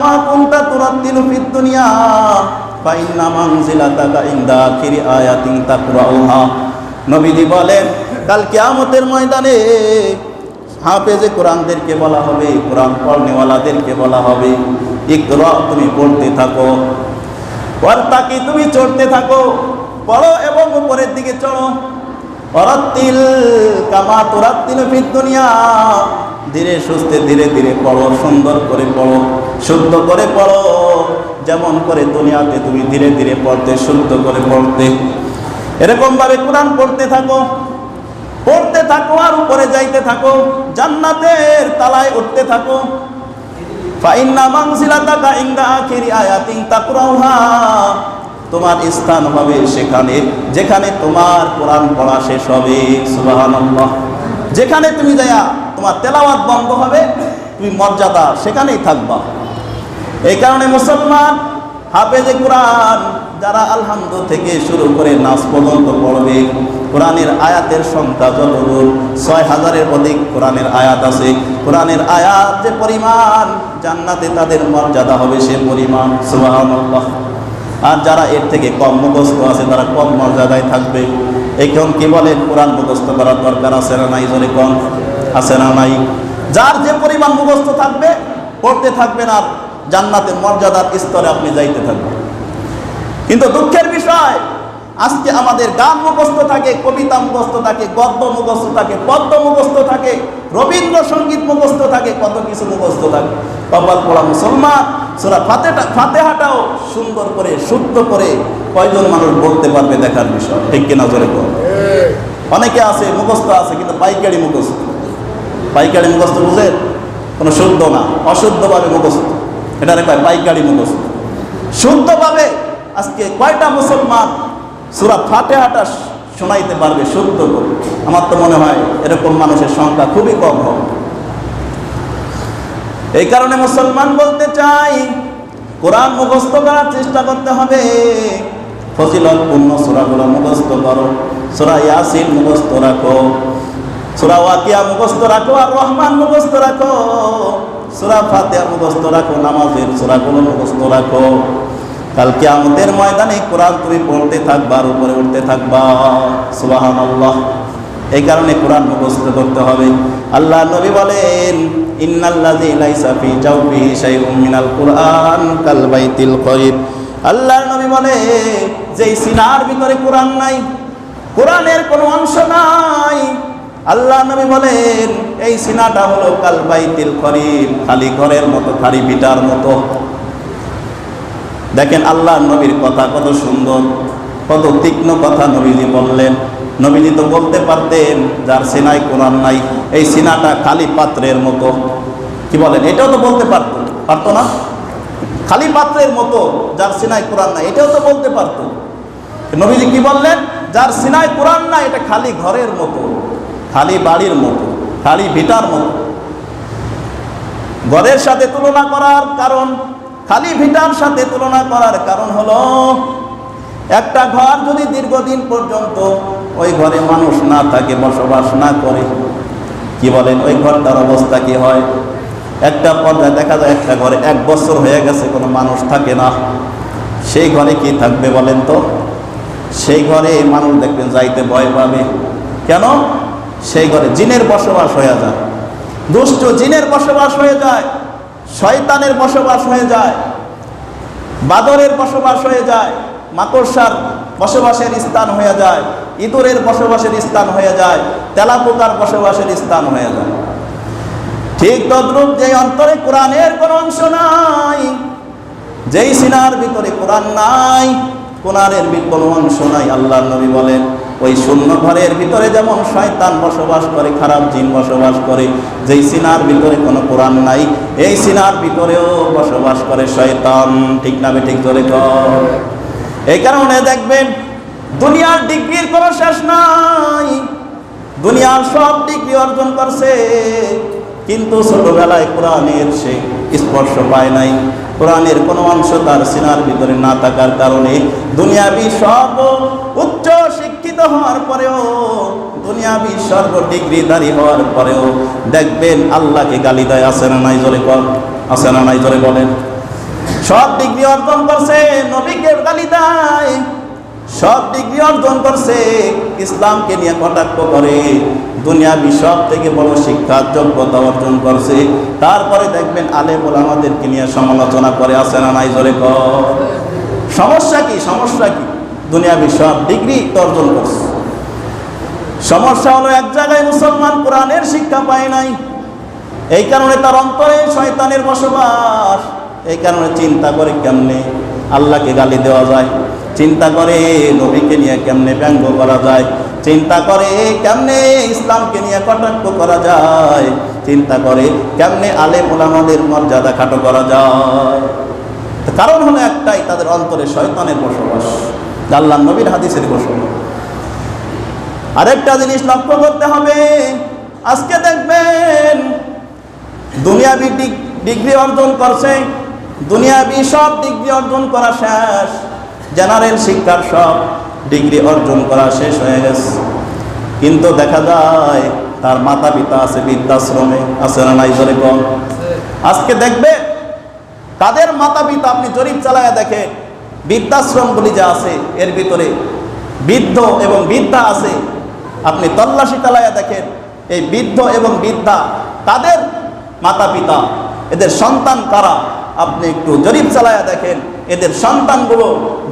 মা কুনতা তুরাত্তিলু ফিদ দুনিয়া ফা ইন্না মানজিলাতাকা ইনদা আখিরি আয়াতিন তাকরাউহা। নবীজি বলেন কাল কিয়ামতের ময়দানে হাফেজে কোরআনদেরকে বলা হবে, কোরআন পড়নেওয়ালাদেরকে বলা হবে, ইকরা, তুমি পড়তে থাকো, ওয়ারতাকি, তুমি চড়তে থাকো, পড়ো এবং উপরের দিকে চড়ো, ওয়ারাত্তিল কামা তুরাত্তিলু ফিদ দুনিয়া, ধীরে সুস্থে ধীরে ধীরে পড়ো, সুন্দর করে পড়ো, শুদ্ধ করে পড়ো, যেমন করে দুনিয়াতে তুমি ধীরে ধীরে পড়তে, শুদ্ধ করে পড়তে, এরকম ভাবে কোরআন পড়তে থাকো, পড়তে থাকো আর উপরে যাইতে থাকো, জান্নাতের তালায় উঠতে থাকো। ফা ইন্না মানজিলাতাকা ইনদা আখিরি আয়াতিন তাকরাউহা, তোমার স্থান হবে সেখানে যেখানে তোমার কোরআন পড়া শেষ হবে। সুবহানাল্লাহ। যেখানে তুমি যায়া তোমার তেলাওয়াত বন্ধ হবে, তুমি মর্যাদা সেখানেই থাকবা। এই কারণে মুসলমান হাফেজে কোরআন যারা আলহামদু থেকে শুরু করে নাস পর্যন্ত পড়বে, কোরআনের আয়াতের সংখ্যা যতদূর ৬,০০০-এর অধিক কোরআনের আয়াত আছে, কোরআনের আয়াত যে পরিমাণ, জান্নাতে তাদের মর্যাদা হবে সে পরিমাণ। সুবহানাল্লাহ। আর যারা এর থেকে কম মুখস্থ আছে তারা কম মর্যাদায় থাকবে। এখন কি বলেন, কোরআন মুখস্থ করার দরকার আছে না নাই? জোরে কম আছে না নাই? যার যে পরিমাণ মুখস্থ থাকবে পড়তে থাকবেন আর জান্নাতের মর্যাদার স্তরে আপনি যাইতে থাকবেন। কিন্তু দুঃখের বিষয়, আজকে আমাদের গান মুখস্থ থাকে, কবিতা মুখস্থ থাকে, গদ্য মুখস্থ থাকে, পদ্য মুখস্থ থাকে, রবীন্দ্রসঙ্গীত মুখস্থ থাকে, কত কিছু মুখস্থ থাকে। কপাল পোড়া মুসলমান, সূরা ফাতিহাটাও সুন্দর করে শুদ্ধ করে কয়জন মানুষ বলতে পারবে দেখার বিষয়, ঠিক কিনা? জোরে কর। অনেকে আছে মুখস্থ আছে কিন্তু পাইকারি মুখস্থ। পাইকারি মুখস্থ বুঝে কোনো শুদ্ধ না, অশুদ্ধভাবে মুখস্থ, এটারে কয় পাইকারি মুখস্থ। শুদ্ধভাবে আজকে কয়টা মুসলমান সূরা ফাতিহাটা শোনাইতে পারবে শুদ্ধ করে? আমার তো মনে হয় এরকম মানুষের সংখ্যা খুবই কম হবে। এই কারণে মুসলমান বলতে চাই, কোরআন মুখস্থ করার চেষ্টা করতে হবে। ফজিলতপূর্ণ সূরাগুলো মুখস্থ করো, সূরা ইয়াসিন মুখস্থ রাখো, সূরা ওয়াকিয়া মুখস্থ রাখো, আর রহমান মুখস্থ রাখো, সূরা ফাতিহা মুখস্থ রাখো, নামাজের সূরাগুলো মুখস্থ রাখো। কাল কিয়ামতের ময়দানে কোরআন তুমি পড়তে থাকবা আর উপরে উঠতে থাকবা। সুবহানাল্লাহ। এই কারণে কোরআন মুখস্থ করতে হবে। আল্লাহ নবী বলেন, ইন্নাল্লাযী লাইসা ফি জাওফিহি শাইউম মিনাল কুরআন কাল বাইতিল করিব। আল্লাহর নবী বলে, যেই সিনার ভিতরে কোরআন নাই, কোরআনের কোনো অংশ নাই, আল্লাহ নবী বলেন এই সিনাটা হলো কাল বাইতিল করিব, খালি ঘরের মতো, খালি ভিটার মতো। দেখেন আল্লাহর নবীর কথা কত সুন্দর, কত তীক্ষ্ণ কথা নবীজি বললেন। নবীজি তো বলতে পারতেন যার সিনায় কোরআন নাই, এই সিনাটা খালি পাত্রের মতো। কি বলেন? এটাও তো বলতে পারতো না? খালি পাত্রের মতো, যার সিনায় কোরআন নাই, এটাও তো বলতে পারতো। নবীজি কি বললেন? যার সিনায় কোরআন নাই এটা খালি ঘরের মতো, খালি বাড়ির মতো, খালি ভিটার মতো। ঘরের সাথে তুলনা করার কারণ, খালি ভিটার সাথে তুলনা করার কারণ হলো, একটা ঘর যদি দীর্ঘদিন পর্যন্ত ওই ঘরে মানুষ না থাকে, বসবাস না করে, কি বলেন ওই ঘরটার অবস্থা কি হয়? একটা পর্যায়ে দেখা যায় একটা ঘরে 1 বছর হয়ে গেছে কোনো মানুষ থাকে না, সেই ঘরে কি থাকবে বলেন তো? সেই ঘরে মানুষ দেখবেন যাইতে ভয় পাবে। কেন? সেই ঘরে জিনের বসবাস হয়ে যায়, দুষ্ট জিনের বসবাস হয়ে যায়, শয়তানের বসবাস হয়ে যায়, বাদরের বসবাস হয়ে যায়, মাকড়সার বসবাসের স্থান হয়ে যায়, ইঁদুরের বসবাসের স্থান হয়ে যায়, তেলাপোকার বসবাসের স্থান হয়ে যায়। ঠিক তদ্রূপ যে অন্তরে কোরআনের কোনো অংশ নাই, যেই সিনার ভিতরে কোরআন নাই, কোরআনের কোনো অংশ নাই, আল্লাহর নবী বলেন ওই শূন্য ঘরের ভিতরে যেমন শয়তান বসবাস করে, খারাপ জিন বসবাস করে, যেই সিনার ভিতরে কোনো কোরআন নাই, এই সিনার ভিতরেও বসবাস করে শয়তান। ঠিক না ঠিক? জোরে কর। এই কারণে দেখবেন দুনিয়ার ডিগ্রির কোনো শেষ নাই, দুনিয়ার সব ডিগ্রি অর্জন করছে, কিন্তু ছোটবেলায় কোরআনের সে স্পর্শ পায় নাই। কোরআনের কোনো অংশ তার সিনার ভিতরে না থাকার কারণে দুনিয়াবি সর্ব উচ্চ শিক্ষিত হওয়ার পরেও, দুনিয়াবি সর্ব ডিগ্রিধারী হওয়ার পরেও দেখবেন আল্লাহকে গালি দেয়। আছে না নাই? জোরে কর। আছে না নাই? জোরে বলেন। সব ডিগ্রি অর্জন করছে, নবীকে গালি দেয়, সব ডিগ্রি অর্জন করছে, ইসলামকে নিয়ে কটাক্ষ করে, দুনিয়াবি সব থেকে বড় শিক্ষার যোগ্যতা অর্জন করছে, তারপরে দেখবেন আলেম ওলামাদেরকে নিয়ে সমালোচনা করে, আছে না নাই? জোরে কর। সমস্যা কি? সমস্যা কি? দুনিয়াবি সব ডিগ্রি অর্জন করছে। সমস্যা হলো এক জায়গায় মুসলমান কোরআনের শিক্ষা পায় নাই, এই কারণে তার অন্তরে শয়তানের বসবাস। এই কারণে চিন্তা করে কেমনে আল্লাহকে গালি দেওয়া যায়, চিন্তা করে নবীকে নিয়ে কেমনে ব্যঙ্গ করা যায়, চিন্তা করে কেমনে ইসলামকে নিয়ে কটাক্ষ করা যায়, চিন্তা করে কেমনে আলেম ওলামাদের মর্যাদা খাটো করা যায়। কারণ হলো একটাই, তাদের অন্তরে শয়তানের বসবাস, আল্লাহর নবীর হাদিসের বসবাস। আরেকটা জিনিস লক্ষ্য করতে হবে, আজকে দেখবেন দুনিয়াবি ডিগ্রি অর্জন করছে, দুনিয়াবি সব ডিগ্রি অর্জন করা শেষ, জেনারেল শিক্ষার সব ডিগ্রি অর্জন করা শেষ হয়ে গেছে, কিন্তু দেখা যায় তার মাতা পিতা আছে বৃদ্ধাশ্রমে, আছে না নাই? জোরে কম। আজকে দেখবে তাদের মাতা পিতা, আপনি জরিপ চালায়া দেখেন, বৃদ্ধাশ্রমগুলি যা আছে এর ভিতরে বৃদ্ধ এবং বৃদ্ধা আছে, আপনি তল্লাশি চালায়া দেখেন, এই বৃদ্ধ এবং বৃদ্ধা তাদের মাতা পিতা, এদের সন্তান কারা, আপনি একটু জরিপ চালায়া দেখেন, এদের সন্তানগুলো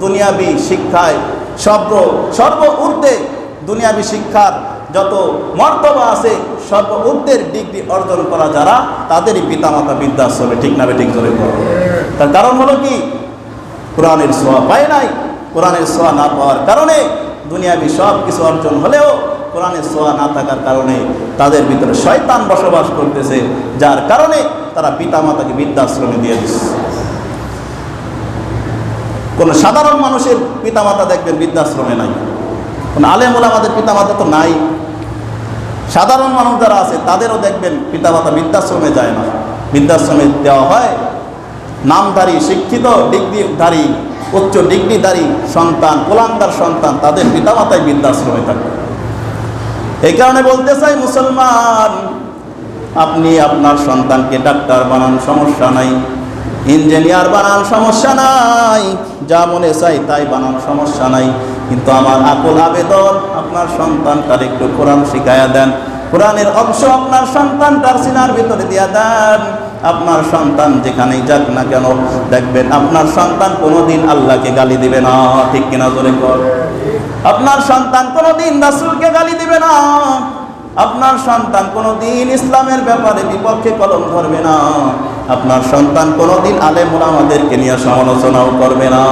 দুনিয়াবি শিক্ষায় সর্ব ঊর্ধ্বে, দুনিয়াবি শিক্ষার যত মর্তবা আছে সর্ব ঊর্ধ্বের ডিগ্রি অর্জন করা যারা, তাদেরই পিতামাতা বৃদ্ধাশ্রমে। ঠিক না ঠিক? জোরে বলো। তার কারণ হলো কি? কোরআনের ছোঁয়া পায় নাই। কোরআনের ছোঁয়া না পাওয়ার কারণে দুনিয়াবি সব কিছু অর্জন হলেও কোরআনের ছোঁয়া না থাকার কারণে তাদের ভিতরে শয়তান বসবাস করতেছে, যার কারণে তারা পিতামাতাকে বৃদ্ধাশ্রমে দিয়ে দিচ্ছে। কোন সাধারণ মানুষের পিতামাতা দেখবেন বৃদ্ধাশ্রমে নাই, কোন আলেম ওলামাদের পিতামাতা তো নাই। সাধারণ মানুষ যারা আছে তাদেরও দেখবেন পিতামাতা বৃদ্ধাশ্রমে যায় না, বৃদ্ধাশ্রমে দেওয়া হয় নামধারী, শিক্ষিত, ডিগ্রিধারী, উচ্চ ডিগ্রিধারী সন্তান, কুলাঙ্গার সন্তান, তাদের পিতামাতাই বৃদ্ধাশ্রমে থাকে। এই কারণে বলতে চাই, মুসলমান, আপনি আপনার সন্তানকে ডাক্তার বানান, সমস্যা নাই, ইঞ্জিনিয়ার বানান, সমস্যা নাই, যা মনে চাই তাই বানান, সমস্যা নাই, কিন্তু আমার আকুল আবেদন, আপনার সন্তানটার একটু কোরআন শিখায়া দেন, কোরআনের অংশ আপনার সন্তানটার সিনার ভিতরে দিয়া দেন। আপনার সন্তান যেখানেই যাক না কেন, দেখবেন আপনার সন্তান কোনোদিন আল্লাহকে গালি দিবে না। ঠিক কিনা? জোরে কর। আপনার সন্তান কোনোদিন রাসূলকে গালি দিবে না, আপনার সন্তান কোনোদিন ইসলামের ব্যাপারে বিপক্ষে কলম ধরবে না, আপনার সন্তান কোনোদিন আলেম ওলামাদেরকে নিয়ে সমালোচনাও করবে না।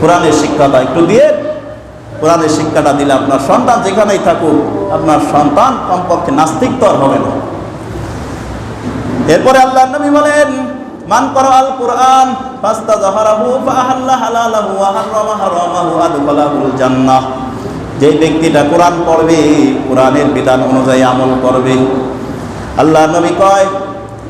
কোরআনের শিক্ষাটা একটু দিয়ে, কোরআনের শিক্ষাটা দিলে আপনার সন্তান যেখানেই থাকুক, আপনার সন্তান কমপক্ষে নাস্তিক তো আর হবে না। এরপরে আল্লাহর নবী বলেন, মান ক্বারাআল কুরআন ফাস্তাযহারাহু ফাআহাল্লা হালালাহু ওয়া হারামা হারামাহু আদখালাহুল জান্নাহ। যে ব্যক্তিটা কোরআন পড়বে, কোরআনের বিধান অনুযায়ী আমল করবে, আল্লাহর নবী কয়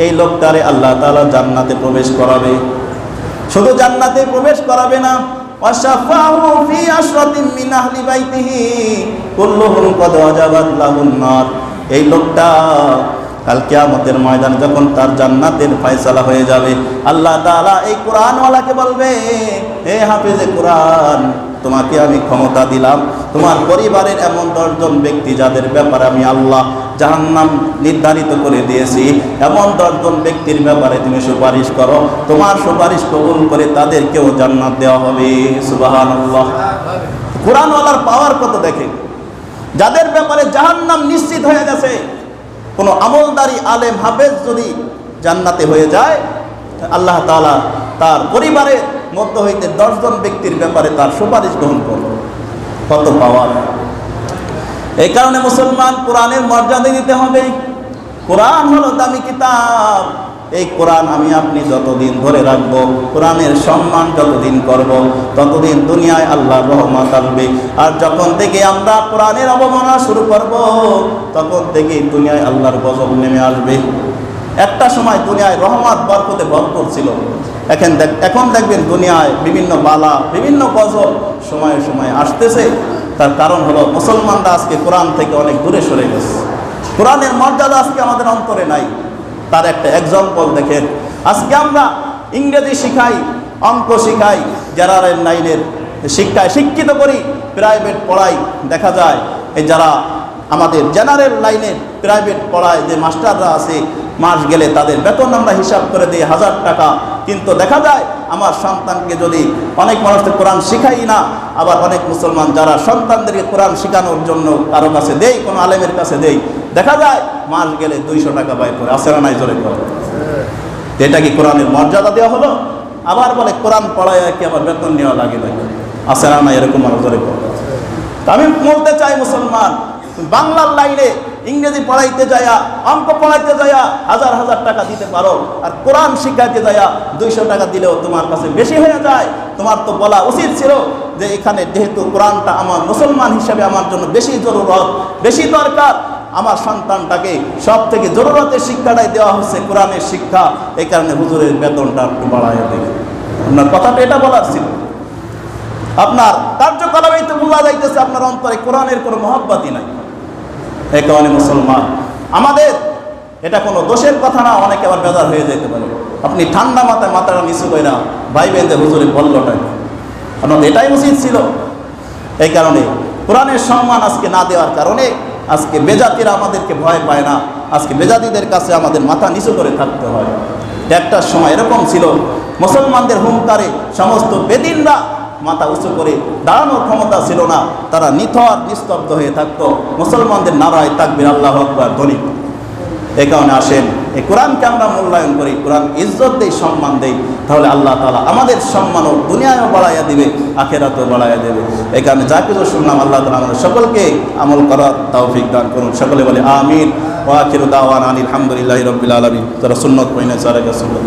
এই লোকটারে আল্লাহ তাআলা জান্নাতে প্রবেশ করাবে। শুধু জান্নাতে প্রবেশ করাবে না, ওয়াশাফাহু ফি আশরাতিন মিন আহলি বাইতিহি কুল্লুহুম ক্বাদ ওয়াজাবাত লাহুন নার। এই লোকটা কাল কিয়ামতের ময়দানে যখন তার জান্নাতের ফয়সালা হয়ে যাবে, আল্লাহ তাআলা এই কোরআনওয়ালাকে বলবে, হে হাফেজে কোরআন, তোমাকে আমি ক্ষমতা দিলাম, তোমার পরিবারের এমন 10 জন ব্যক্তি যাদের ব্যাপারে আমি আল্লাহ জাহান্নাম নির্ধারিত করে দিয়েছি, এমন 10 জন ব্যক্তির ব্যাপারে তুমি সুপারিশ করো, তোমার সুপারিশ কবুল করে তাদেরকেও জান্নাত দেওয়া হবে। সুবহানাল্লাহ। কোরআনওয়ালার পাওয়ার কত দেখে, যাদের ব্যাপারে জাহান্নাম নিশ্চিত হয়ে গেছে, কোনো আমলদারি আলেম হাফেজ যদি জান্নাতে হয়ে যায়, আল্লাহ তাআলা তার পরিবারের মধ্য হইতে 10 জন ব্যক্তির ব্যাপারে তার সুপারিশ গ্রহণ করবে। কত পাওয়ার! এই কারণে মুসলমান কোরআনের মর্যাদা দিতে হবে। কোরআন হলো দামি কিতাব। এই কোরআন আমি আপনি যতদিন ধরে রাখবো, কোরআনের সম্মান যতদিন করব, ততদিন দুনিয়ায় আল্লাহর রহমত আসবে। আর যখন থেকে আমরা কোরআনের অবমাননা শুরু করব, তখন থেকে দুনিয়ায় আল্লাহর গজব নেমে আসবে। একটা সময় দুনিয়ায় রহমত বরকতে ভরপুর ছিল, এখন দেখবেন দুনিয়ায় বিভিন্ন বালা, বিভিন্ন গজব সময়ে সময়ে আসতেছে। তার কারণ হলো মুসলমানরা আজকে কোরআন থেকে অনেক দূরে সরে গেছে, কোরআনের মর্যাদা আজকে আমাদের অন্তরে নাই। তার একটা এক্সাম্পল দেখেন, আজকে আমরা ইংরেজি শিখাই, অঙ্ক শিখাই, জেনারেল লাইনের শিক্ষায় শিক্ষিত করি, প্রাইভেট পড়াই। দেখা যায় এই যারা আমাদের জেনারেল লাইনের প্রাইভেট পড়ায় যে মাস্টাররা আছে, মাস গেলে তাদের বেতন আমরা হিসাব করে দিই 1000 টাকা। কিন্তু দেখা যায় আমার সন্তানকে যদি অনেক মানুষকে কোরআন শিখাই না, আবার অনেক মুসলমান যারা সন্তানদেরকে কোরআন শেখানোর জন্য কারো কাছে দেই, কোনো আলেমের কাছে দেই, দেখা যায় মাস গেলে 200 টাকা ব্যয় করে। আসে না নাই জোরে করে? এটা কি কোরআনের মর্যাদা দেওয়া হলো? আবার বলে কোরআন পড়ায় কি আবার বেতন নেওয়া লাগে না? আসে না নাই? এরকম মানুষ জোরে করে। আমি বলতে চাই মুসলমান, বাংলার লাইনে ইংরেজি পড়াইতে যায়া, অঙ্ক পড়াইতে যায়া 1000 টাকা দিতে পারো, আর কোরআন শিখাইতে যায়া 200 টাকা দিলেও তোমার কাছে বেশি হয়ে যায়। তোমার তো বলা উচিত ছিল যে এখানে যেহেতু কোরআনটা আমার মুসলমান হিসাবে আমার জন্য বেশি জরুরত, বেশি দরকার, আমার সন্তানটাকে সব থেকে জরুরতের শিক্ষাটাই দেওয়া হচ্ছে কোরআনের শিক্ষা, এই কারণে হুজুরের বেতনটা একটু বাড়াইয়া দেবে। আপনার কথাটা এটা বলার ছিল। আপনার কার্যকলাপেই তো বোঝা যাইতেছে আপনার অন্তরে কোরআনের কোনো মহব্বতই নাই। এই কারণে মুসলমান আমাদের এটা কোনো দোষের কথা না, অনেকে আবার বেজার হয়ে যেতে পারে। আপনি ঠান্ডা মাথায় মাথাটা নিচু করে না ভাইবেন যে হুজুরে বললটাই, আপনাদের এটাই উচিত ছিল। এই কারণে কোরআনের সম্মান আজকে না দেওয়ার কারণে আজকে বেজাতিরা আমাদেরকে ভয় পায় না, আজকে বেজাতিদের কাছে আমাদের মাথা নিচু করে থাকতে হয়। একটা সময় এরকম ছিল, মুসলমানদের হুঙ্কারে সমস্ত বেদিনরা মাথা উঁচু করে দাঁড়ানোর ক্ষমতা ছিল না, তারা নিথর নিস্তব্ধ হয়ে থাকতো। মুসলমানদের নারায় তাকবীর, আল্লাহু আকবার ধ্বনি। এই কারণে আসেন এই কোরআনকে আমরা মূল্যায়ন করি, কোরআন ইজ্জত দেই, সম্মান দেই, তাহলে আল্লাহ তাআলা আমাদের সম্মানও দুনিয়ায়ও বাড়াইয়া দিবে, আখিরাতেও বাড়াইয়া দেবে। এই কারণে যা কিছু শুনলাম আল্লাহ তাআলা আমাদের সকলকে আমল করার তৌফিক দান করুন। সকলে বলে আমিন। ওয়া আখিরু দাওয়ানা আনিল হামদুলিল্লাহি রাব্বিল আলামিন। যারা সুন্নাত পড়েন, যারা সুন্নাত